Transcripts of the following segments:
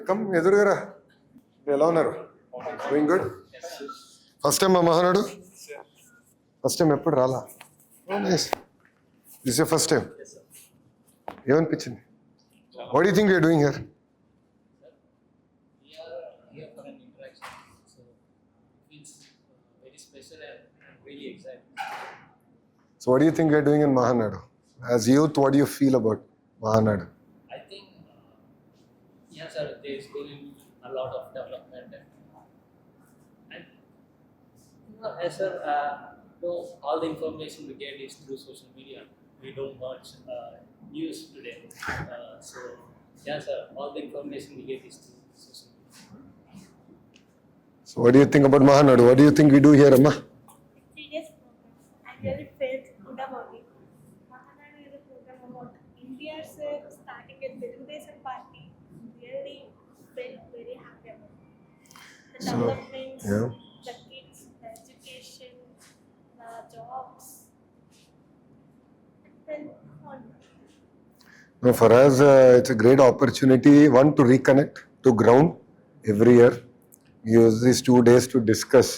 Come ఎదురుగారా ఎలా ఉన్నారు? Doing good. First time మా మహానాడు? ఫస్ట్ టైం ఎప్పుడు రాలా? Nice. This year first time. ఏమనిపించింది? What you think you're doing here? So what do you think you're doing in Mahanadu? As youth, what do you feel about Mahanadu? I think, yes sir, there is going a lot of development. And yes sir, no, all the information we get is through social media. We don't watch news today. So yes sir, all the information we get is through social media. So what do you think about Mahanadu? What do you think we do here, Amma? 3 days program. I really felt good about it. Mahanadu is a program about India's starting a Telangana party. Really felt very happy about it. The developments, yeah. the kids, the education, the jobs. It felt fun. No, for us, it's a great opportunity, one, to reconnect to ground every year. We use these 2 days to discuss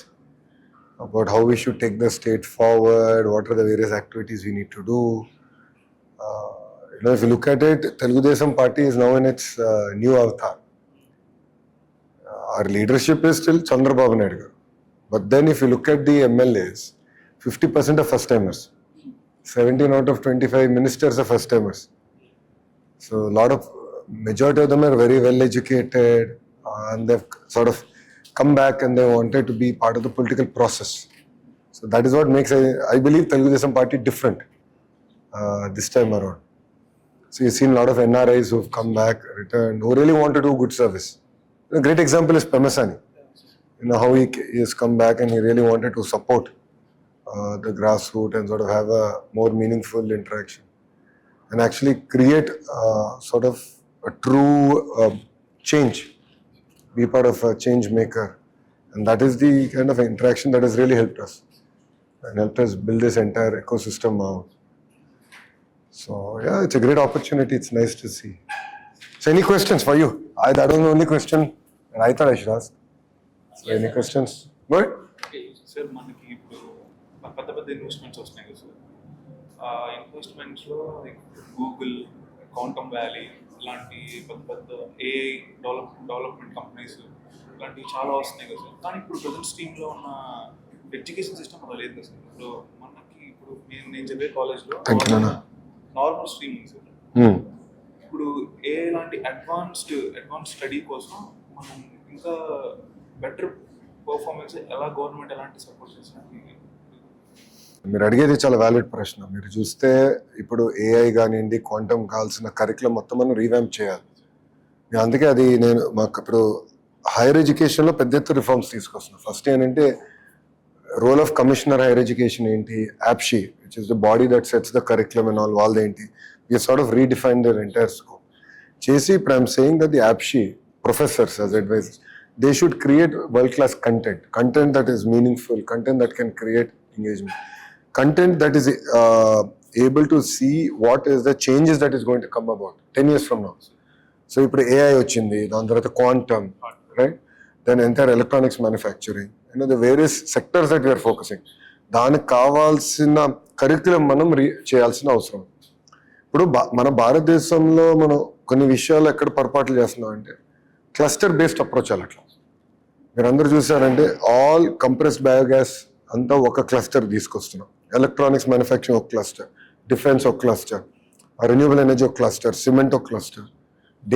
about how we should take the state forward, what are the various activities we need to do. If you look at it, Telugu Desam Party is now in its new avatar. Our leadership is still Chandrababu Naidu garu. But then if you look at the MLAs, 50% are first-timers. 17 out of 25 ministers are first-timers. So a lot of, majority of them are very well educated and they've sort of come back and they wanted to be part of the political process. So that is what makes, I believe, Telugu Desam Party different this time around. So you've seen a lot of NRIs who've come back, returned, who really want to do good service. A great example is Pemasani. You know how he has come back and he really wanted to support the grassroots and sort of have a more meaningful interaction and actually create sort of a true change, be part of a change maker. And that is the kind of interaction that has really helped us and helped us build this entire ecosystem out. So yeah, it's a great opportunity. It's nice to see. So any questions for you? That was the only question and I thought I should ask. So any questions? Good? Sir మనకి ఇప్పుడు పెద్ద పెద్ద investments వస్తున్నాయి కదా sir. ఆ ఇన్వెస్ట్మెంట్స్లో Google, quantum valley ఇలాంటి పెద్ద పెద్ద ఏఐ డెవలప్మెంట్ కంపెనీస్ ఇలాంటివి చాలా వస్తున్నాయి కదా సార్. కానీ ఇప్పుడు ప్రజెంట్ స్ట్రీమ్లో ఉన్న ఎడ్యుకేషన్ సిస్టమ్ అలా లేదు కదా సార్. ఇప్పుడు మనకి ఇప్పుడు నేను చదివే కాలేజ్లో నార్మల్ స్ట్రీమ్ ఉంది సార్. ఇప్పుడు ఏఐ లాంటి అడ్వాన్స్ స్టడీ కోసం మనం ఇంకా బెటర్ పర్ఫార్మెన్స్ ఎలా గవర్నమెంట్ ఎలాంటి సపోర్ట్ చేస్తుంది? మీరు అడిగేది చాలా వ్యాలిడ్ ప్రశ్న. మీరు చూస్తే ఇప్పుడు ఏఐ కానివ్వండి, క్వాంటమ్ కావాల్సిన కరికులం మొత్తం మనం రీవ్యాంప్ చేయాలి. అందుకే అది మాకు ఇప్పుడు హైయర్ ఎడ్యుకేషన్లో పెద్ద ఎత్తున రిఫార్మ్స్ తీసుకొస్తున్నాం. ఫస్ట్ ఏంటంటే role of commissioner higher education ఏంటి, APSCHE which is the body that sets the curriculum and all వాళ్ళది ఏంటి, we sort of redefine their entire scope. Chesi, but I'm saying that the APSHI professors as advisors, they should create world-class content that is meaningful, content that can create engagement, content that is able to see what is the changes that is going to come about 10 years from now. So, if AI ochindi, then there is quantum, right? Then entire electronics manufacturing, the various sectors that we are focusing. దానికి కావాల్సిన curriculum మనం చేయాల్సిన అవసరం. ఇప్పుడు మన భారతదేశంలో మనం కొన్ని విషయాలు ఎక్కడ పొరపాట్లు చేస్తున్నాం అంటే క్లస్టర్ బేస్డ్ అప్రోచ్ అట్లా. మీరు అందరూ చూసారంటే ఆల్ కంప్రెస్డ్ బయోగ్యాస్ అంతా ఒక క్లస్టర్ తీసుకొస్తున్నాం. ఎలక్ట్రానిక్స్ మ్యానుఫ్యాక్చరింగ్ ఒక క్లస్టర్, డిఫెన్స్ ఒక క్లస్టర్, రెన్యూవబుల్ ఎనర్జీ ఒక క్లస్టర్, సిమెంట్ ఒక క్లస్టర్,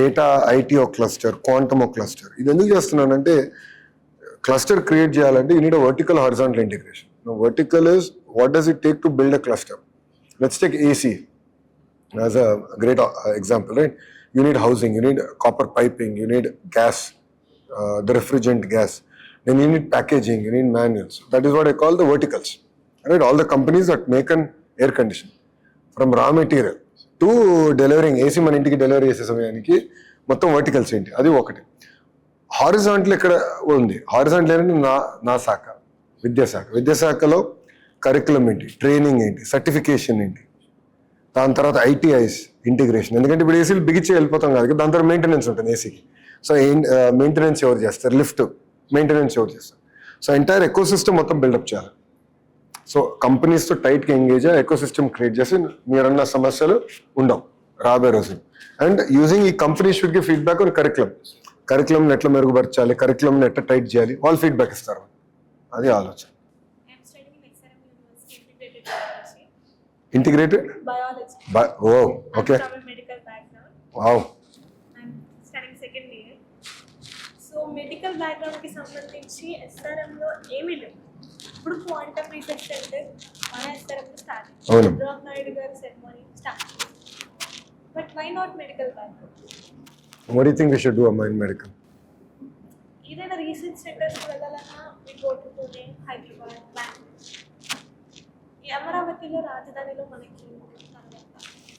డేటా ఐటీ ఒక క్లస్టర్, క్వాంటమ్ ఒక క్లస్టర్. ఇది ఎందుకు చేస్తున్నానంటే క్లస్టర్ క్రియేట్ చేయాలంటే you need a vertical horizontal integration. Vertical is what does it take to build a cluster. Let's take AC as a great example, right? You need housing, you need copper piping, you need gas, the refrigerant gas. Then you need packaging, you need manuals. That is what I call the verticals, right? All the companies that make an air conditioner, from raw material to delivering AC మన ఇంటికి delivery చేసే సమయానికి మొత్తం verticals ఏంటి, అది ఒకటి. Horizontal ఎక్కడ ఉంది? హారిజాంటల్ ఏంటంటే నా శాఖ విద్యాశాఖలో కరికులం ఏంటి, ట్రైనింగ్ ఏంటి, సర్టిఫికేషన్ ఏంటి, దాని తర్వాత ఐటీఐస్ ఇంటిగ్రేషన్. ఎందుకంటే ఇప్పుడు ఏసీలు బిగిచ్చి వెళ్ళిపోతాం కాదు, దాని తర్వాత మెయింటెనెన్స్ ఉంటుంది ఏసీకి. సో మెయింటెనెన్స్ ఎవరు చేస్తారు, లిఫ్ట్ మెయింటెనెన్స్ ఎవరు చేస్తారు. సో ఎంటైర్ ఎకో సిస్టమ్ మొత్తం బిల్డప్ చేయాలి. సో కంపెనీస్తో టైట్గా ఎంగేజ్ ఎకో సిస్టమ్ క్రియేట్ చేసి మీరన్న సమస్యలు ఉండవు రాబోయే రోజులు. అండ్ యూజింగ్ ఈ company should give feedback on కరికులంని ఎట్లా మెరుగుపరచాలి, కరికులంని ఎట్లా టైట్ చేయాలి, వాళ్ళు ఫీడ్బ్యాక్ ఇస్తారు. అది ఆలోచన. I'm studying in XRM University Integrated Biology. Integrated Biology. Oh I'm okay, from a medical background. Wow. I'm studying second year. So medical బ్యాక్గ్రౌండ్కి సంబంధించి ఎస్ఆర్ఎంలో ఏమీ లేవు. ఇప్పుడు క్వాంటమ్ రీసెర్చ్ సెంటర్ మన ఎస్ఆర్ఎంలో స్టార్ట్ అవును. చంద్రబాబు నాయుడు గారి ceremony start. But why not medical background? What do you think we should do in medical? ఏదైనా రీసెర్చ్ సెంటర్స్కి వెళ్ళాలన్నా me go to Pune, Hyderabad, Bengaluru. ఈ అమరావతిలో రాజధానిలో మనకి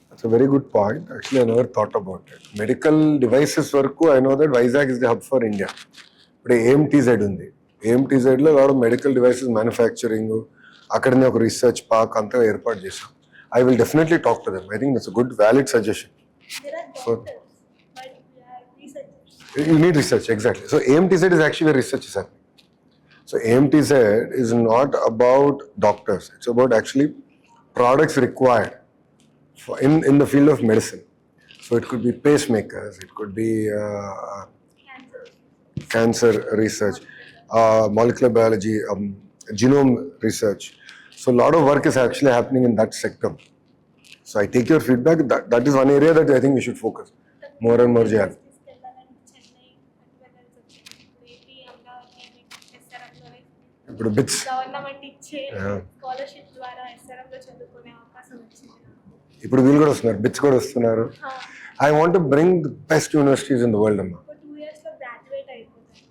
That's a very good point. Actually, I never thought about it. Medical devices వరకు I know that Vizag is the hub for India. ఇప్పుడు AMTZ ఉంది. AMTZలో lot of medical devices manufacturing, అక్కడనే ఒక research park అంతా ఏర్పాటు చేశాం. I will definitely talk to them. I think that's a good valid suggestion. there are doctors, but we are researchers. You need research, exactly. So AMTZ is actually where research is happening. So AMTZ is not about doctors. It's about actually products required in the field of medicine. So it could be pacemakers, it could be cancer research, molecular biology, genome research. So a lot of work is actually happening in that sector. So I take your feedback. That is one area that I think we should focus more and more. చేయాలి. Chennai AP Amaravati ఎస్ఆర్ఎంలోనే ఇప్పుడు bits government ఇచ్చే scholarship ద్వారా ఎస్ఆర్ఎంలో చదువుకునే అవకాశం వచ్చింది. ఇప్పుడు వీళ్ళు కూడా వస్తున్నారు, బిట్స్ కూడా వస్తున్నారు. I want to bring the best universities in the world అమ్మా. ఒక 2 years లో గ్రాడ్యుయేట్ అయిపోతాను.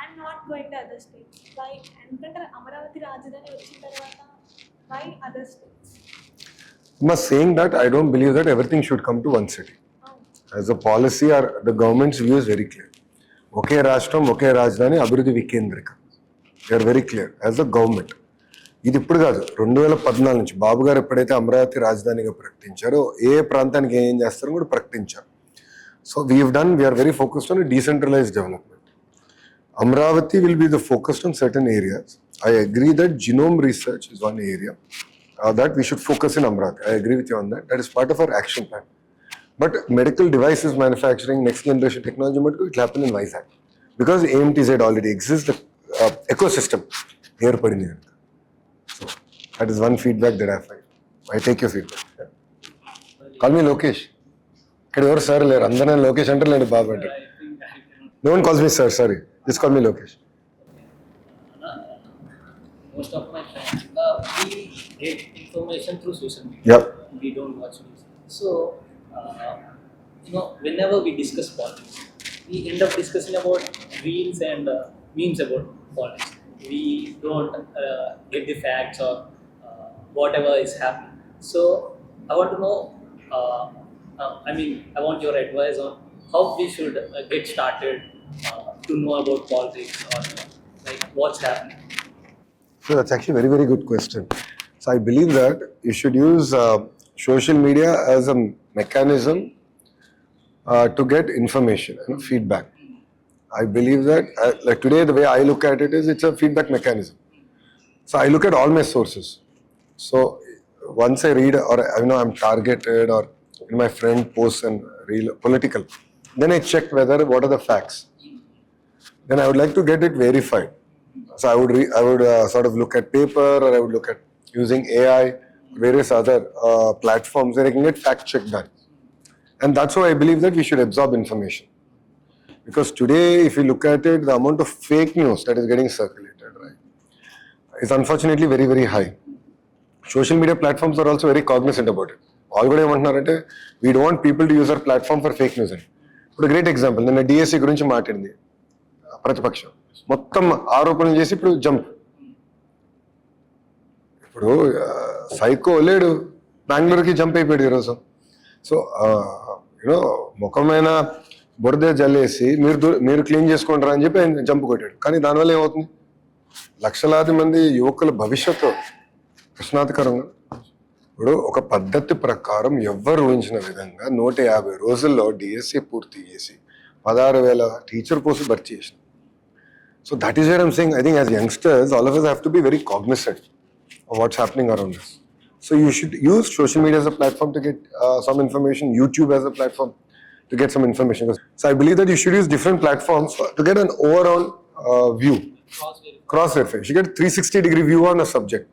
I'm not going to other states. Why? ఎందుకంటే అమరావతి రాజధాని వచ్చిన తర్వాత why other states? I'm saying that I don't believe that everything should come to one city. As a policy, or the government's view is very clear. ఒకే రాష్ట్రం, ఒకే రాజధాని, అభివృద్ధి వికేంద్రీకరణ. They are very clear as a government. ఇది ఇప్పుడు కాదు, 2014 నుంచి బాబు గారు ఎప్పుడైతే అమరావతి రాజధానిగా ప్రకటించారో ఏ ప్రాంతానికి ఏం చేస్తారో కూడా ప్రకటించారు. So we are very focused on decentralised development. Amravati will be the focused on certain areas. I agree that genome research is one area that we should focus in Amravati. I agree with you on that. That is part of our action plan. But medical devices manufacturing, next generation technology, it will happen in Vizag. Because AMTZ already exists, the ecosystem here. So that is one feedback that I find. I take your feedback. Yeah. Call me Lokesh. Can you sir? Andhra Lokesh enter Baba enter. No one calls me sir, sorry. Just call me Lokesh. Most of my friends, we get information through social media. Yep. We don't watch news. So, whenever we discuss politics, we end up discussing about reels and memes about politics. We don't get the facts or whatever is happening. So, I want to know, I want your advice on how we should get started to know about politics or like what's happening. So that's actually a very, very good question. So I believe that you should use social media as a mechanism to get information and feedback. I believe that, like today, the way I look at it is it's a feedback mechanism. So I look at all my sources. So once I read or I'm targeted or my friend posts and real political, then I check what are the facts. Then I would like to get it verified. So I would sort of look at paper, or I would look at using AI, various other platforms where I can get fact check done. And that's why I believe that we should absorb information. Because today, if you look at it, the amount of fake news that is getting circulated, right, is unfortunately very, very high. Social media platforms are also very cognizant about it. All good ఏమంటున్నారంటే we don't want people to use our platform for fake news. ఇప్పుడు great example, నిన్న DSC గురించి మాట్లాడింది ప్రతిపక్షం, మొత్తం ఆరోపణలు చేసి ఇప్పుడు జంప్. ఇప్పుడు సైకో లేడు, బెంగళూరుకి జంప్ అయిపోయాడు ఈరోజు. సో ముఖమైన బురద జల్లేసి మీరు క్లీన్ చేసుకుంటారా అని చెప్పి ఆయన జంప్ కొట్టాడు. కానీ దానివల్ల ఏమవుతుంది, లక్షలాది మంది యువకుల భవిష్యత్తు ప్రశ్నార్థకరంగా. ఇప్పుడు ఒక పద్ధతి ప్రకారం ఎవ్వరు ఊహించిన విధంగా 150 రోజుల్లో డిఎస్సి పూర్తి చేసి 16,000 టీచర్ పోస్ట్ భర్తీ చేసిన. So that is where I'm saying, I think as youngsters all of us have to be very cognizant of what's happening around us. So you should use social media as a platform to get some information, YouTube as a platform to get some information. So I believe that you should use different platforms to get an overall view, cross verify. You should get 360-degree view on a subject.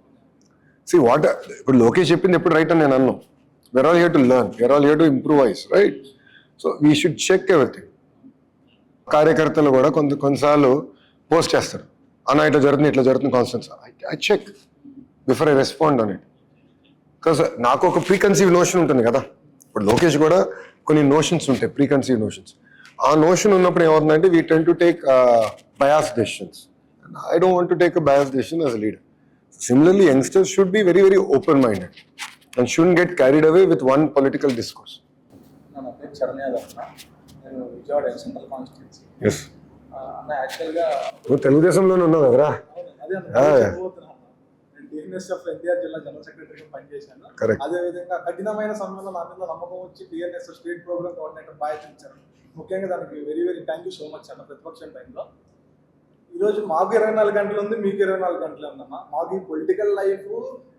See what ఇప్పుడు లోకేష్ చెప్పింది ఎప్పుడు right అని నేను అన్నాను. we're all here to learn, we're all here to improvise, right? So we should check everything. కార్యకర్తలు కూడా కొన్నిసార్లు post చేస్తారు, అన్న ఇట్లా జరుగుతుంది కాన్స్టెన్స్. I check before I respond on it. Because నాకు ఒక ప్రీకన్సీవ్ నోషన్ ఉంటుంది కదా, ఇప్పుడు లోకేష్ కూడా కొన్ని నోషన్స్ ఉంటాయి, ప్రీకన్సీవ్ నోషన్స్. ఆ నోషన్ ఉన్నప్పుడు ఏమవుతుందంటే we tend to take bias decisions. I don't want to take a bias decision as a leader. Similarly, youngsters should be very, very open-minded and shouldn't get carried away with one political discourse. నా పేరు చరణ్ యాదవ్ అన్న. నేను Vijayawada central constituency. Yes. అన్న యాక్చువల్గా నువ్వు తెలుగుదేశంలోనే ఉన్నావు కదరా? అదే నేను టీఎన్ఎస్ఎఫ్ ఎన్టీఆర్ జిల్లా జనరల్ సెక్రటరీగా పనిచేశాను. Correct. అదేవిధంగా కఠినమైన సమయంలో నా మీద నమ్మకం వచ్చి టీఎన్ఎస్ స్టేట్ ప్రోగ్రామ్ కోఆర్డినేటర్ బాధ్యత ఇచ్చారు. ముఖ్యంగా దానికి very very thank you so much అన్న. ప్రతిపక్షం టైంలో ఈరోజు మాకు 24 గంటలు ఉంది, మీకు 24 గంటలు ఉందన్న. మాకు ఈ పొలిటికల్ లైఫ్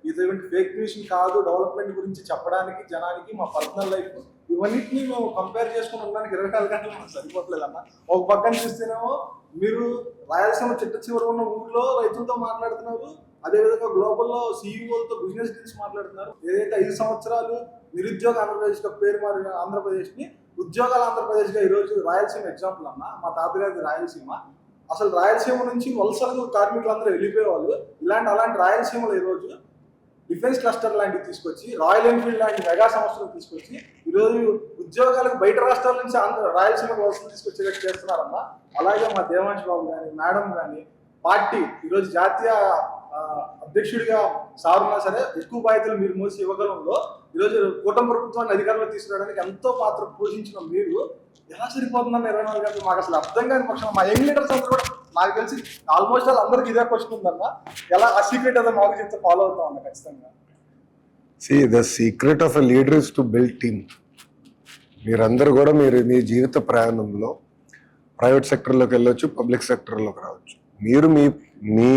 ఇటువంటి ఫేక్ న్యూస్ కాదు, డెవలప్మెంట్ గురించి చెప్పడానికి జనానికి మా పర్సనల్ లైఫ్ ఇవన్నిటిని మేము కంపేర్ చేసుకుని ఉండడానికి 24 గంటలు మనకు సరిపోవట్లేదన్న. ఒక పక్కన చూస్తేనేమో మీరు రాయలసీమ చిట్ట చివరి ఉన్న ఊర్లో రైతులతో మాట్లాడుతున్నారు, అదేవిధంగా గ్లోబల్లో సీఈఓలతో బిజినెస్ డీల్స్ మాట్లాడుతున్నారు. ఏదైతే 5 సంవత్సరాలు నిరుద్యోగ ఆంధ్రప్రదేశ్గా పేరు మారిన ఆంధ్రప్రదేశ్ని ఉద్యోగాల ఆంధ్రప్రదేశ్గా ఈరోజు రాయలసీమ ఎగ్జాంపుల్ అన్న. మా తాతగారిది రాయలసీమ. అసలు రాయలసీమ నుంచి వలసలు కార్మికులందరూ వెళ్ళిపోయేవాళ్ళు. అలాంటి రాయలసీమలో ఈరోజు డిఫెన్స్ క్లస్టర్ లాంటివి తీసుకొచ్చి, రాయల్ ఎన్ఫీల్డ్ లాంటి మెగా సంస్థలు తీసుకొచ్చి ఈరోజు ఉద్యోగాలకు బయట రాష్ట్రాల నుంచి రాయలసీమకు వలసలు తీసుకొచ్చేటట్టు చేస్తున్నారన్న. అలాగే మా దేవాంశ్ బాబు కానీ, మేడం కానీ, పార్టీ ఈరోజు జాతీయ అధ్యక్షుడిగా సారున్నా సరే ఎక్కువ బాధ్యతలు మీరు మోసి ఇవ్వగలంలో ఈరోజు కూటమి ప్రభుత్వాన్ని అధికారంలో తీసుకురావడానికి ఎంతో పాత్ర పోషించిన మీరు ఎలా సరిపోతుందన్న 24 గంటలు మాకు అసలు అర్థం కాని పక్షం. మా యంగ్ లీడర్స్ అందరూ కూడా నాకు తెలిసి ఆల్మోస్ట్ అందరికి ఇదే క్వశ్చన్ ఉందన్న. ఎలా ఆ సీక్రెట్ అదే మాకు చెప్తే ఫాలో అవుతాం అన్న ఖచ్చితంగా. See, the secret of a leader is to build team. మీరందరూ కూడా మీ జీవిత ప్రయాణంలో ప్రైవేట్ సెక్టర్లోకి వెళ్ళొచ్చు, పబ్లిక్ సెక్టర్లోకి రావచ్చు. మీరు మీ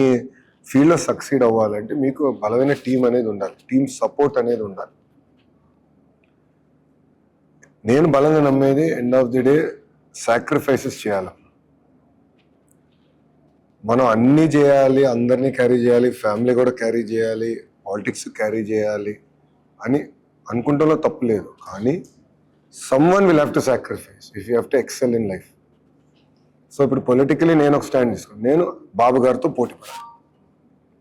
ఫీల్డ్లో సక్సీడ్ అవ్వాలంటే మీకు బలమైన టీం అనేది ఉండాలి, టీమ్ సపోర్ట్ అనేది ఉండాలి. నేను బలంగా నమ్మేది end of the day sacrifices చేయాలి. మనం అన్నీ చేయాలి, అందరినీ క్యారీ చేయాలి, ఫ్యామిలీ కూడా క్యారీ చేయాలి, పాలిటిక్స్ క్యారీ చేయాలి అని అనుకుంటాలో తప్పు లేదు. కానీ someone will have to sacrifice if you have to excel in life. So ఇప్పుడు పొలిటికలీ నేను ఒక స్టాండ్ తీసుకున్నాను. నేను బాబు గారితో పోటీ పడాలి.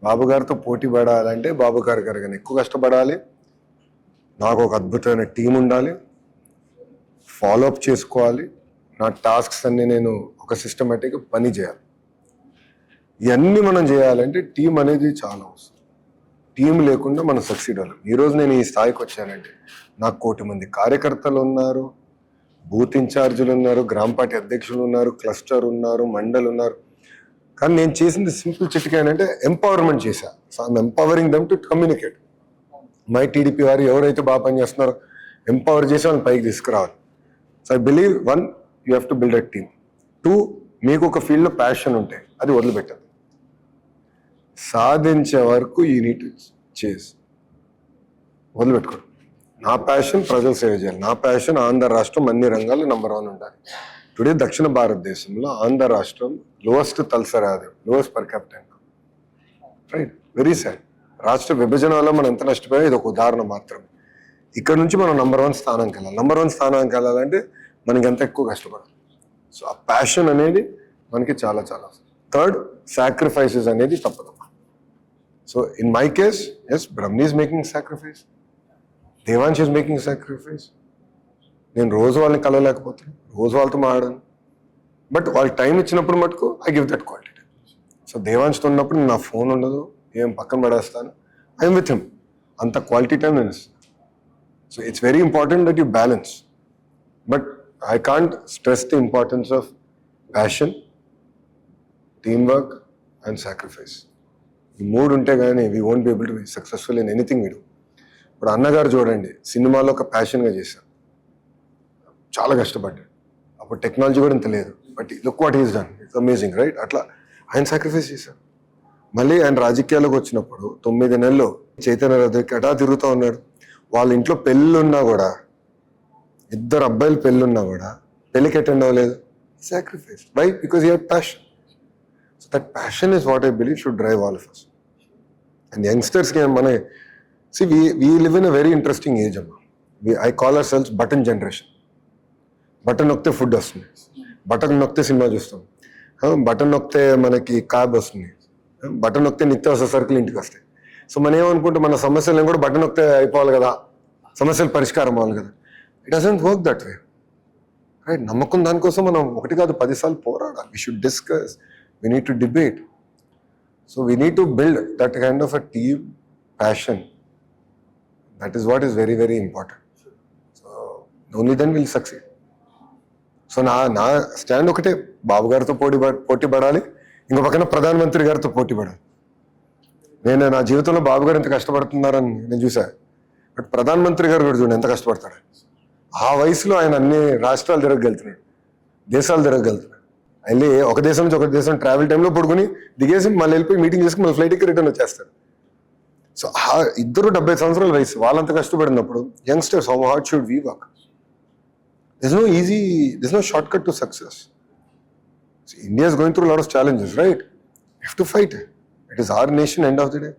బాబు గారితో పోటీ పడాలంటే బాబు గారి కన్నా ఎక్కువ కష్టపడాలి. నాకు ఒక అద్భుతమైన టీం ఉండాలి, ఫాలోఅప్ చేసుకోవాలి, నా టాస్క్స్ అన్నీ నేను ఒక సిస్టమేటిక్గా పని చేయాలి. ఇవన్నీ మనం చేయాలంటే టీం అనేది చాలా అవసరం. టీం లేకుండా మనం సక్సీడ్ అవ్వాలి. ఈరోజు నేను ఈ స్థాయికి వచ్చానంటే నాకు 1 కోటి మంది కార్యకర్తలు ఉన్నారు, బూత్ ఇన్ఛార్జీలు ఉన్నారు, గ్రామ పార్టీ అధ్యక్షులు ఉన్నారు, క్లస్టర్ ఉన్నారు, మండల్ ఉన్నారు. కానీ నేను చేసింది సింపుల్ చిట్కా ఏంటంటే ఎంపవర్మెంట్ చేశా. So I'm empowering them to communicate. My TDP వారు ఎవరైతే బాగా పనిచేస్తున్నారో ఎంపవర్ చేసి వాళ్ళని పైకి తీసుకురావాలి. So I believe 1, you have to build a team. 2, మీకు ఒక ఫీల్డ్లో ప్యాషన్ ఉంటే అది వదిలిపెట్టదు. సాధించే వరకు యూ నీడ్ టు చేస్, వదిలిపెట్టుకోండి. నా ప్యాషన్ ప్రజలు సేవ చేయాలి, నా ప్యాషన్ ఆంధ్ర రాష్ట్రం అన్ని రంగాల్లో నంబర్ 1 ఉండాలి. టుడే దక్షిణ భారతదేశంలో ఆంధ్ర రాష్ట్రం లోయెస్ట్ తలసరి ఆదాయం, lowest per capital income. Right, very sad. రాష్ట్ర విభజన వల్ల మనం ఎంత నష్టపోయా ఇది ఒక ఉదాహరణ మాత్రమే. ఇక్కడ నుంచి మనం నంబర్ 1 స్థానానికి వెళ్ళాలి. నంబర్ 1 స్థానానికి వెళ్ళాలంటే మనకి ఎంత ఎక్కువ కష్టపడాలి. సో ఆ ప్యాషన్ అనేది మనకి చాలా చాలా. 3rd, సాక్రిఫైసెస్ అనేది తప్పదు. So in my case, yes, Brahmani is making sacrifice, Devansh is making sacrifice. నేను రోజు వాళ్ళని కలవలేకపోతున్నాను, రోజు వాళ్ళతో మాట్లాడాను, బట్ వాళ్ళు టైం ఇచ్చినప్పుడు మటుకు I give that quality. So దేవాంశ్తో ఉన్నప్పుడు నా ఫోన్ ఉండదు, ఏం పక్కన పడేస్తాను, ఐఎమ్ విత్ హిమ్. అంత క్వాలిటీ టైం నేను ఇస్తాను. So it's very important that you balance, but I can't stress the importance of passion, team work and sacrifice. ఈ 3 ఉంటే కానీ we won't be able to be successful in anything we do. ఇప్పుడు అన్నగారు చూడండి, సినిమాలో ఒక ప్యాషన్గా చేశారు, చాలా కష్టపడ్డాడు. అప్పుడు టెక్నాలజీ కూడా ఇంత లేదు, but look what is done, it's amazing right. అట్లా ఆయన సాక్రిఫైస్ చేశారు. మళ్ళీ ఆయన రాజకీయాల్లోకి వచ్చినప్పుడు 9 నెలలు చైతన్య రథకి అటా తిరుగుతూ ఉన్నాడు. వాళ్ళ ఇంట్లో పెళ్ళున్నా కూడా, 2 అబ్బాయిలు పెళ్ళున్నా కూడా పెళ్ళికి అటెండ్ అవ్వలేదు. Sacrifice. Why? Because he had passion. So that passion is what I believe should drive all of us. And యంగ్స్టర్స్కి మన we live in a very interesting age అమ్మా. I call ourselves button generation. Button నొక్కితే food వస్తుంది, button నొక్కితే cinema చూస్తాం, button నొక్కితే మనకి cab వస్తుంది, బటన్ నొక్కితే నిత్యావసర సరుకులు ఇంటికి వస్తాయి. సో మనం ఏమనుకుంటే మన సమస్యలను కూడా బటన్ నొక్కితే అయిపోవాలి కదా, సమస్యలు పరిష్కారం అవ్వాలి కదా. It doesn't work that way right. నమ్మకం దానికోసం మనం 1 కాదు 10 సార్లు పోరాడాలి. We should discuss, we need to debate. So we need to build that kind of a team passion. That is what is very very important. So only then will succeed. So నా stand ఒకటే, బాబు గారితో పోటీ పడాలి, ఇంకో పక్కన ప్రధానమంత్రి గారితో పోటీ పడాలి. నేను నా జీవితంలో బాబు గారు ఎంత కష్టపడుతున్నారని నేను చూసా, బట్ ప్రధానమంత్రి గారు కూడా చూడండి ఎంత కష్టపడతాడు. ఆ వయసులో ఆయన అన్ని రాష్ట్రాలు తిరగలుగుతున్నాడు, దేశాలు తిరగలుగుతున్నాడు. వెళ్ళి ఒక దేశం నుంచి ఒక దేశం ట్రావెల్ టైంలో పడుకుని దిగేసి మళ్ళీ వెళ్ళిపోయి మీటింగ్ చేసుకుని మళ్ళీ ఫ్లైట్కి రిటర్న్ వచ్చేస్తాడు. సో ఇద్దరు 70 సంవత్సరాల వయసు, వాళ్ళంత కష్టపడినప్పుడు youngsters how hard should we work? There's no shortcut to success. See, India is going through a lot of challenges, right? We have to fight. It is our nation end of the day.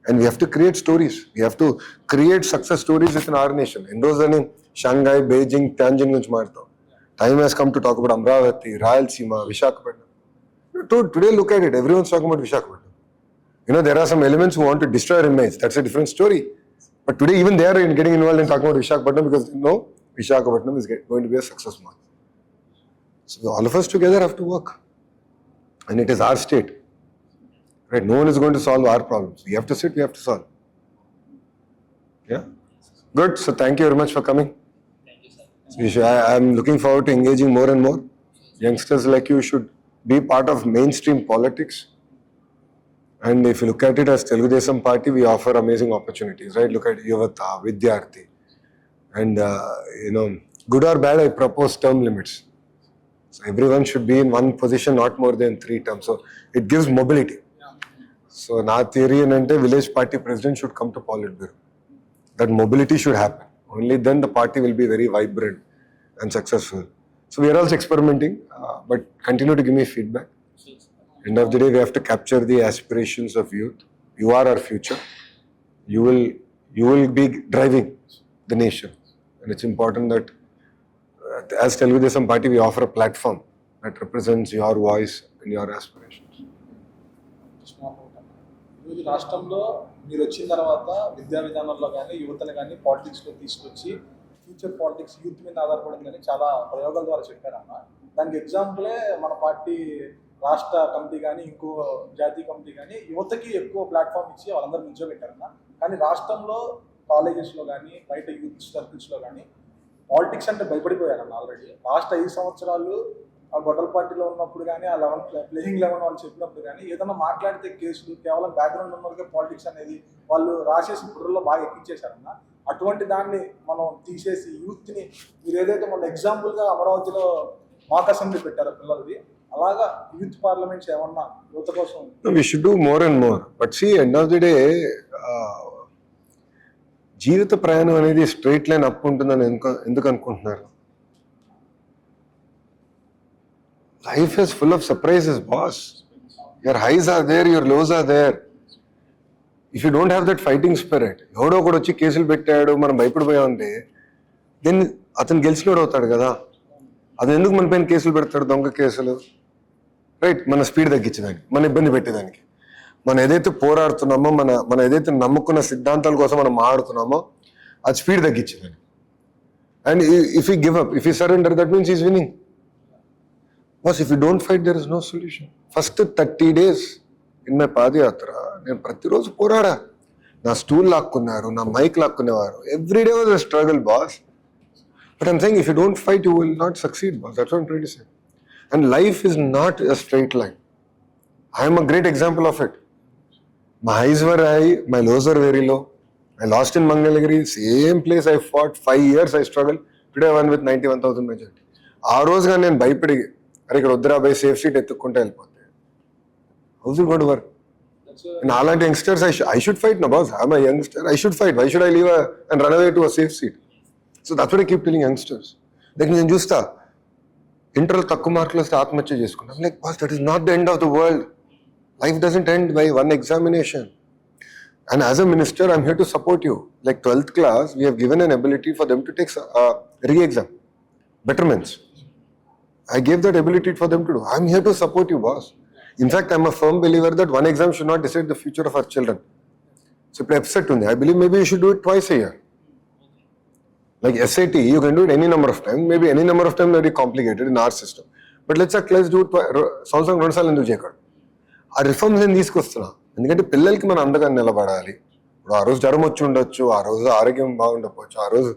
And we have to create stories. We have to create success stories within our nation. Endosani, Shanghai, Beijing, Tianjin nunchi maartam. Time has come to talk about Amravati, Rayalaseema, Visakhapatnam. Today look at it, everyone's talking about Visakhapatnam. You know, there are some elements who want to destroy our image. That's a different story. But today even they are getting involved in talking about Visakhapatnam because they know Visakhapatnam is going to be a success mark. So all of us together have to work. And it is our state. Right? No one is going to solve our problems. We have to sit, we have to solve. Yeah? Good. So thank you very much for coming. Thank you, sir. I am looking forward to engaging more and more. Youngsters like you should be part of mainstream politics. And if you look at it as Telugu Desam Party, we offer amazing opportunities, right? Look at Yuvata, Vidyarthi. And, good or bad, I propose term limits. So everyone should be in one position, not more than 3 terms. So it gives mobility. So na theory ante village party president should come to Politburo. That mobility should happen. Only then the party will be very vibrant and successful. So we are also experimenting, but continue to give me feedback. End of the day, we have to capture the aspirations of youth. You are our future. You will be driving the nation. And it's important that as Telugu Desam Party, we offer a platform that represents your voice and your aspirations. ఈరోజు రాష్ట్రంలో మీరు వచ్చిన తర్వాత విద్యా విధానంలో కానీ యువతను కానీ పాలిటిక్స్లో తీసుకొచ్చి ఫ్యూచర్ పాలిటిక్స్ యూత్ మీద ఆధారపడిందని చాలా ప్రయోగాల ద్వారా చెప్పారన్న. దానికి ఎగ్జాంపులే మన పార్టీ రాష్ట్ర కమిటీ కానీ ఇంకో జాతీయ కమిటీ కానీ యువతకి ఎక్కువ ప్లాట్ఫామ్ ఇచ్చి వాళ్ళందరూ నిల్చోబెట్టారన్న. కానీ రాష్ట్రంలో కాలేజెస్లో కానీ బయట యూత్ సర్కిల్స్లో కానీ పాలిటిక్స్ అంటే భయపడిపోయారన్న. ఆల్రెడీ లాస్ట్ 5 సంవత్సరాలు ఆ గొడవల పార్టీలో ఉన్నప్పుడు కానీ ఆ ప్లేయింగ్ 11 వాళ్ళు చెప్పినప్పుడు కానీ ఏదైనా మాట్లాడితే కేసులు, కేవలం బ్యాక్గ్రౌండ్ ఉన్నవాళ్ళకే పాలిటిక్స్ అనేది వాళ్ళు రాసేసి బుర్రలో బాగా ఎక్కించేశారన్న. అటువంటి దాన్ని మనం తీసేసి యూత్ని మీరు ఏదైతే మన ఎగ్జాంపుల్గా అమరావతిలో మాక్ అసెంబ్లీ పెట్టారో పిల్లలది, అలాగా యూత్ పార్లమెంట్స్ ఏమన్నా యువత కోసం We should do more and more. But see, end of the day, జీవిత ప్రయాణం అనేది స్ట్రైట్ లైన్ అప్ ఉంటుందని ఎందుకు అనుకుంటున్నారు? Life is full of surprises, boss. Your highs are there, your lows are there. If you don't have that fighting spirit, ఎవడో ఒకడు వచ్చి కేసులు పెట్టాడు మనం భయపడిపోయామంటే దెన్ అతను గెలిచినోడు అవుతాడు కదా. అతను ఎందుకు మన పైన కేసులు పెడతాడు, దొంగ కేసులు? రైట్, మన స్పీడ్ తగ్గించడానికి, మన ఇబ్బంది పెట్టేదానికి. మనం ఏదైతే పోరాడుతున్నామో, మన ఏదైతే నమ్ముకున్న సిద్ధాంతాల కోసం మనం మాట్లాడుతున్నామో అది స్పీడ్ తగ్గించేదానికి. And if you give up, if you surrender, that means is winning. Boss, if you don't fight, there is no solution. First 30 days in my padayatra నేను ప్రతిరోజు పోరాడా. నా స్టూల్ లాక్కున్నారు, నా మైక్ లాక్కునేవారు. Every day was a struggle, boss. But I'm saying, if you don't fight, you will not succeed, boss. That's what I'm trying to say. And life is not a straight line. I am a great example of it. My highs were high, my lows were very low. I lost in Mangalagiri, same place I fought 5 years, I struggled. Today I won with 91,000 majority. ఆ రోజుగా నేను భయపడి అరే ఇక్కడ వద్దురా by safe seat ఎత్తుక్కుంటే వెళ్ళిపోతే house it got work? అలాంటి youngsters I should fight నా boss. I'm a youngster, I should fight. Why should I leave and run away to a safe seat? So that's what I keep telling youngsters. Like నేను చూస్తా ఇంటర్లో తక్కువ మార్కులు వస్తే ఆత్మహత్య చేసుకుంటాం. Like boss, that is not the end of the world. Life doesn't end by one examination. And as a minister, I'm here to support you. Like 12th class, we have given an ability for them to take re-exam, betterments. I gave that ability for them to do. I'm here to support you, boss. In fact, I'm a firm believer that one exam should not decide the future of our children. So, upset undi. I believe maybe you should do it twice a year. Like SAT, you can do it any number of times. Maybe any number of times may be complicated in our system. But let's do it సంవత్సరం 2 సార్లు ఎందుకు చేయకూడదు? ఆ reforms నేను తీసుకొస్తున్నా ఎందుకంటే పిల్లలకి మనం అండగా నిలబడాలి. ఇప్పుడు ఆ రోజు జ్వరం వచ్చి ఉండొచ్చు, ఆ రోజు ఆరోగ్యం బాగుండకపోవచ్చు, ఆ రోజు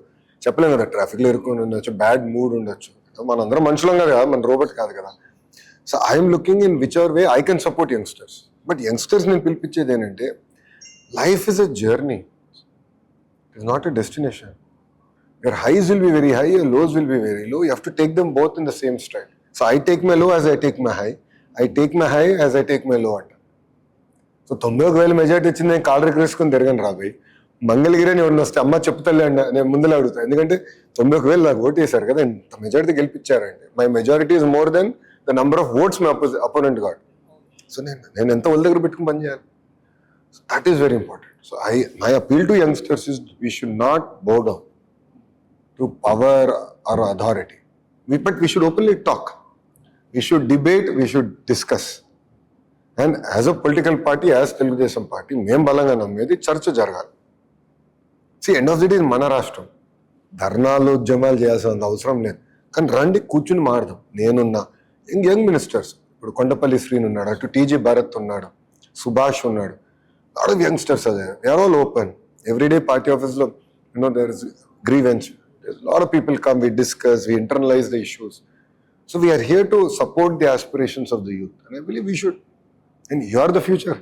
చెప్పలేం కదా, ట్రాఫిక్లో ఇరుక్కుని ఉండొచ్చు, బ్యాడ్ మూడ్ ఉండొచ్చు. మనందరం మనుషులం కదా, మన రోబోట్ కాదు కదా. So I'm looking in which our way I can support youngsters. But youngsters నేను పిలిపించేది ఏంటంటే life is a journey, it is not a destination. Your highs will be very high, your lows will be very low. You have to take them both in the same stride. So I take my low as I take my high. I take my high as I take my low అంట. So 91,000 majority వచ్చింది, నేను కాళ్ళు రెక్కరేసుకొని తిరగను రాబోయి. మంగళగిరి అని ఎవరిని వస్తే అమ్మ చెప్తాలే అండి నేను ముందులో అడుగుతాను. ఎందుకంటే 91,000 నాకు ఓటు వేశారు కదా, ఎంత మెజారిటీ గెలిపించారండి. My majority is more than the number of votes my opponent got. So నేను ఎంత వాళ్ళ దగ్గర పెట్టుకుని పని చేయాలి. So that is very important. So my appeal to youngsters is we should not bow down to power or authority. But we should openly talk. We should debate, we should discuss. And as a political party, as Telugu Desam party, మేము బలంగా నమ్మేది చర్చ జరగాలి. End of the day మన రాష్ట్రం, ధర్నాలు ఉద్యమాలు చేయాల్సిన అవసరం లేదు. కానీ రండి కూర్చుని మాడదాం. నేనున్నా యంగ్ మినిస్టర్స్, ఇప్పుడు కొండపల్లి శ్రీని ఉన్నాడు, అటు టీజీ భరత్ ఉన్నాడు, సుభాష్ ఉన్నాడు, లాట్ ఆఫ్ యంగ్స్టర్స్ అదే they are all open. Everyday party ఆఫీస్లో there is grievance. There's a lot of people come, we discuss, we internalize the issues. So we are here to support the aspirations of the youth. And I believe we should. And you are the future.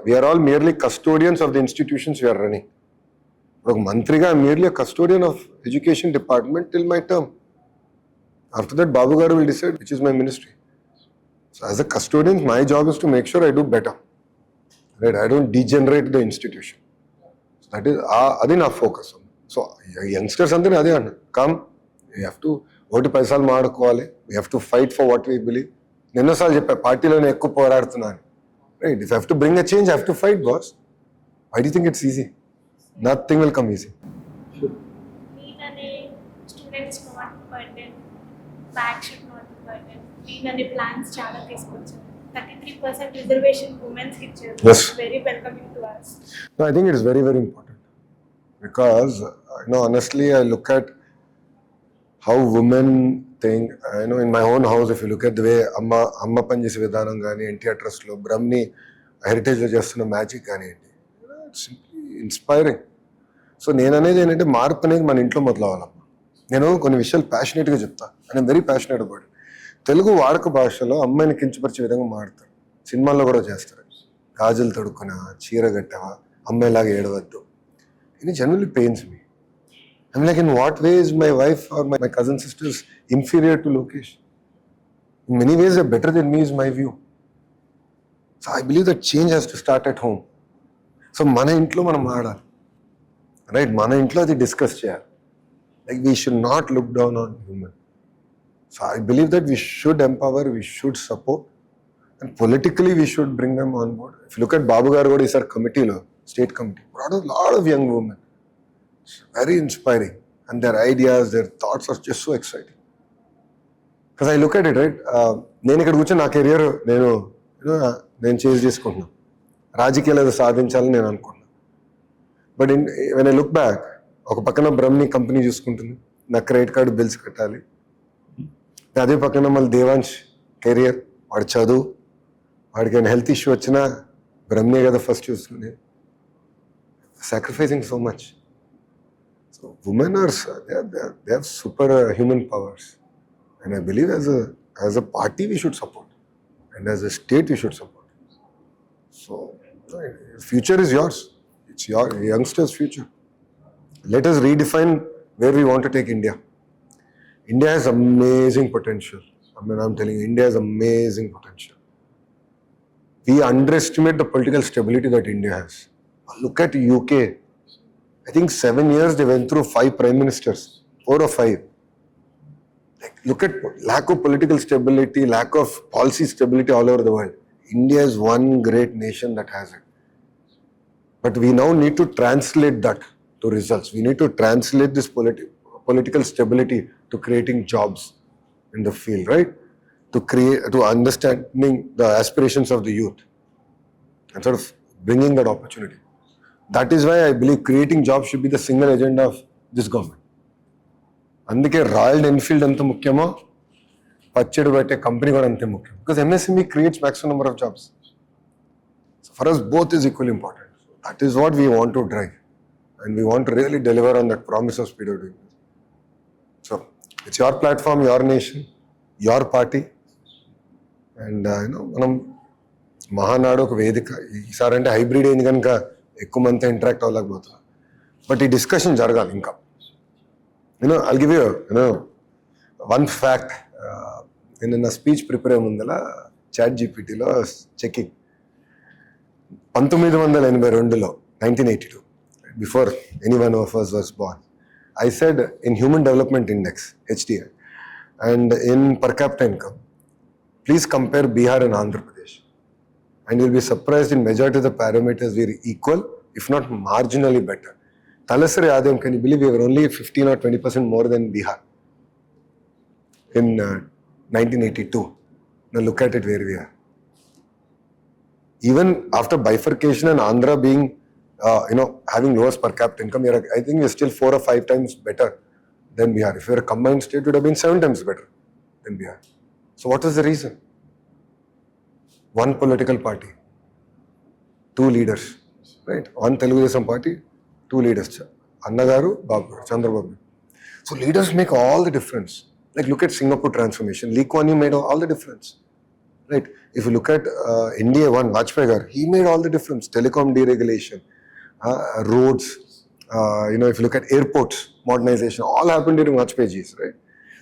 We are all merely custodians of the institutions we are running. Like Mantriga, I'm merely a custodian of education department till my term. After that, Babu Garu will decide which is my ministry. So as a custodian, my job is to make sure I do better. Right? I don't degenerate the institution. So that is our focus. So youngsters అంతే అదే అన్న, come, we have to vote పైసలు మాడుకోవాలి, we have to fight for what we believe. ఎన్నోసార్లు చెప్పా పార్టీలోనే ఎక్కువ పోరాడుతున్నాను. Right, if have to bring a change, have to fight boss. I do think it's easy, nothing will come easy. Being a students not burden, back should not be burden. Being a plans చాలా తీసుకొచ్చారు. 33% reservation women's ఇచ్చారు. Yes. Very welcoming to us. No, I think it is very, very important. Because honestly, I look at how women think. In my own house, if you look at the way amma pani chese vidhanam gaani, NTR Trust lo Brahmni heritage lo chestunna magic gaani, it's simply inspiring. So నేను అనేది ఏంటంటే మార్పు అనేది మన ఇంట్లో మొదలవ్వాలమ్మా. నేను కొన్ని విషయాలు ప్యాషనేట్గా చెప్తా, I'm very passionate about it. Telugu వాడుక భాషలో అమ్మాయిని కించపరిచే విధంగా మాడతారు, సినిమాల్లో కూడా చేస్తారు. గాజులు తొడుక్కున్నా, చీర కట్టావా, అమ్మాయిలాగా ఏడవద్దు. It genuinely pains me. I'm like, in what way is my wife or my cousin sisters inferior to Lokesh? In many ways, they're better than me, is my view. So I believe that change has to start at home. So mana intlo manam maadali, right? Mana intlo adi discuss cheyali. Like, we should not look down on women. So I believe that we should empower, we should support, and politically we should bring them on board. If you look at Babu Garu is our committee lo, state committee, brought a lot of young women. It's very inspiring, and their ideas, their thoughts are just so exciting. Because I look at it, right? నేను ఇక్కడ కూర్చొని నా career నేను change చేసుకుంటున్నాను, రాజకీయాలు ఏదో సాధించాలని నేను అనుకుంటున్నాను. But when I look back, ఒక పక్కన బ్రహ్మని కంపెనీ చూసుకుంటుంది, నా క్రెడిట్ కార్డు బిల్స్ కట్టాలి, అదే పక్కన మళ్ళీ దేవాంశ్ కెరియర్, వాడి చదువు, వాడికి హెల్త్ ఇష్యూ వచ్చినా బ్రహ్మే కదా ఫస్ట్ చూసుకునేది. Sacrificing so much. So women are they have super human powers, and I believe as a party we should support, and as a state we should support. So future is yours. It's your youngsters' future. Let us redefine where we want to take India. India has amazing potential. I mean, I'm telling you, India has amazing potential. We underestimate the political stability that India has. Look at UK. I think 7 years they went through 5 prime ministers, 4 or 5. Like, look at lack of political stability, lack of policy stability all over the world. India is one great nation that has it. But we now need to translate that to results. We need to translate this political stability to creating jobs in the field, right? To understanding the aspirations of the youth and sort of bringing that opportunity. That is why I believe creating jobs should be the single agenda of this government. అందుకే royal Enfield ఎంత ముఖ్యమో పచ్చడి పెట్టే company కూడా అంతే ముఖ్యం. Because MSME creates maximum number of jobs. So for us both is equally important. That is what we want to drive. And we want to really deliver on that promise of speed of doing business. So it's your platform, your nation, your party. And మనం మహానాడు ఒక వేదిక. ఈసారి అంటే hybrid అయింది కనుక ఎక్కువ మంది interact అవ్వలేకపోతున్నాం. But ఈ డిస్కషన్ జరగాలి ఇంకా. I'll give you one fact. నేను నా స్పీచ్ ప్రిపేర్ అయ్యే ముందల chat జీపీటీలో checking 1982, 1982, before any one of us was born, I said in Human Development Index, HDI, and in per capita income, please compare Bihar and Andhra Pradesh. And you'll be surprised in majority of the parameters we are equal, if not marginally better. Talasari Adem, can you believe we were only 15 or 20% more than Bihar in 1982. Now look at it where we are. Even after bifurcation and Andhra being, having lowest per capita income, I think we're still 4 or 5 times better than Bihar. If we were a combined state, it would have been 7 times better than Bihar. So what is the reason? One political party, 2 leaders, right? One Telugu Desam party, 2 leaders, Annagaru, Babu, Chandrababu. So leaders make all the difference. Like look at Singapore transformation. Lee Kuan Yew made all the difference, right? If you look at India one, Vajpayee, he made all the difference. Telecom deregulation, roads, if you look at airports, modernization, all happened during Vajpayee's, right?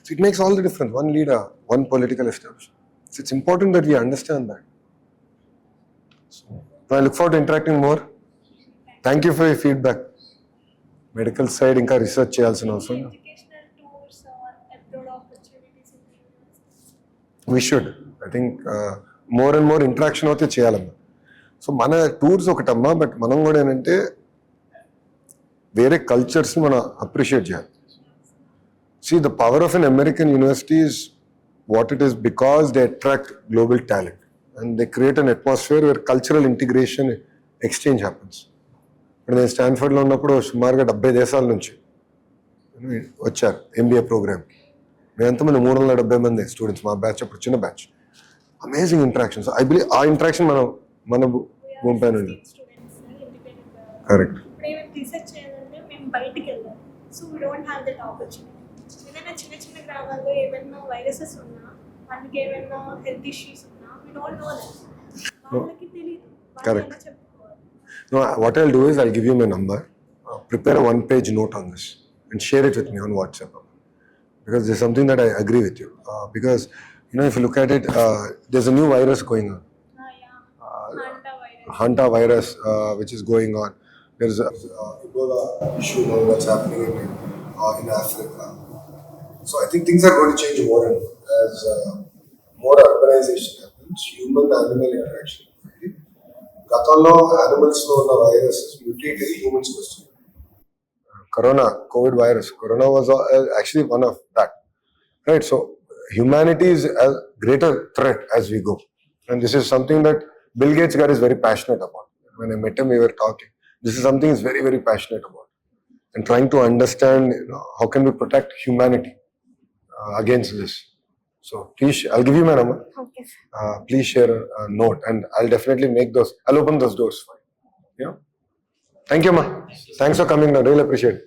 So it makes all the difference. One leader, one political establishment. So it's important that we understand that. So I look forward to interacting more. Thank you for your feedback. Medical side, inka research cheyalsina avasam. Educational tours or abroad opportunities in the university. We should. I think more and more interaction అవుతే చేయాలమ్మా. So మన tours ఒకటమ్మా, but మనం కూడా ఏంటంటే వేరే కల్చర్స్ని మనం appreciate చేయాలి. See, the power of an American university is what it is because they attract global talent and they create an atmosphere where cultural integration exchange happens. ఇప్పుడు నేను స్టాన్ఫర్డ్లో ఉన్నప్పుడు సుమారుగా 70 దేశాల నుంచి వచ్చారు MBA ప్రోగ్రామ్కి. మేము ఎంతమంది 370 మంది స్టూడెంట్స్, మా బ్యాచ్ అప్పుడు చిన్న batch. Amazing interactions. I believe ఆ ఇంటరాక్షన్ మన భూమి పైన ఉంది. కరెక్ట్. ఇప్పుడు ఏమైనా రీసెర్చ్ చేయాలంటే మేము బయటికి వెళ్ళాలి. So we don't have that opportunity. ఏదైనా చిన్న చిన్న గ్రామాల్లో ఏమైనా వైరసెస్ ఉన్నా, వాళ్ళకి ఏమైనా హెల్త్ ఇష్యూస్ ఉన్నా, వీ డోంట్ నో దట్. వాళ్ళకి తెలియదు. Correct. వాళ్ళకి చెప్పుకోవాలి. No, what I'll do is I'll give you my number, prepare a 1-page note on this and share it with me on WhatsApp. Because there's something that I agree with you. Because, if you look at it, there's a new virus going on. Hanta virus, which is going on. There's a Ebola issue now that's happening in Africa. So I think things are going to change more and more as more urbanization happens, human-animal interaction. గతంలో యానిమల్స్లో ఉన్న viruses mutate అయ్యి హ్యూమన్స్కి వస్తుంది. COVID virus. Corona was actually one of that, right? So humanity is a greater threat as we go. And this is something that Bill Gates guy is very passionate about. When I met him, we were talking. This is something he's very, very passionate about. And trying to understand, how can we protect humanity against this. So please, I'll give you my number. Okay. Please share a note and I'll definitely I'll open those doors for you. Yeah. Thank you, ma. Thanks for coming. I really appreciate it.